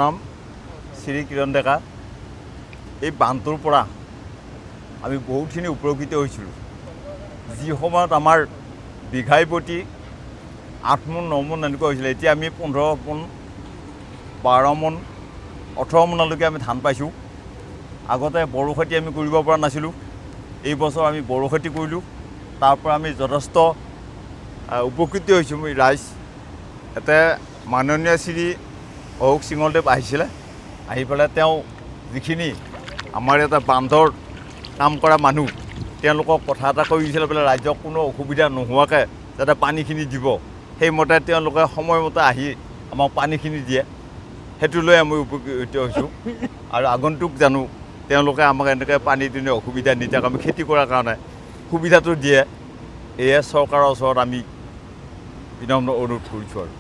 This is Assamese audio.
নাম শ্ৰী কিৰণ ডেকা। এই বান্ধটোৰ পৰা আমি বহুতখিনি উপকৃত হৈছিলোঁ। যি সময়ত আমাৰ বিঘাই প্ৰতি 8 মোন 9 মোন এনেকুৱা হৈছিলে, এতিয়া আমি 15 মোন 12 মোন 18 মোনলৈকে আমি ধান পাইছোঁ। আগতে বড়ো খেতি আমি কৰিব পৰা নাছিলোঁ, এই বছৰ আমি বড়ো খেতি কৰিলোঁ, তাৰ পৰা আমি যথেষ্ট উপকৃত হৈছোঁ ৰাইজ। ইয়াতে মাননীয় শ্ৰী অশোক সিঙলদেৱ আহিছিলে, আহি পেলাই তেওঁ যিখিনি আমাৰ এটা বান্ধৰ কাম কৰা মানুহ তেওঁলোকক কথা এটা কৈ দিছিলে বোলে ৰাইজক কোনো অসুবিধা নোহোৱাকৈ যাতে পানীখিনি দিব, সেইমতে তেওঁলোকে সময়মতে আহি আমাক পানীখিনি দিয়ে। সেইটো লৈ আমি উপকৃত হৈছোঁ। আৰু আগন্তুক জানো তেওঁলোকে আমাক এনেকৈ পানী দুনি অসুবিধা নিদিয়াকৈ আমি খেতি কৰাৰ কাৰণে সুবিধাটো দিয়ে। এয়ে চৰকাৰৰ ওচৰত আমি বিনম্ৰ অনুৰোধ কৰিছোঁ আৰু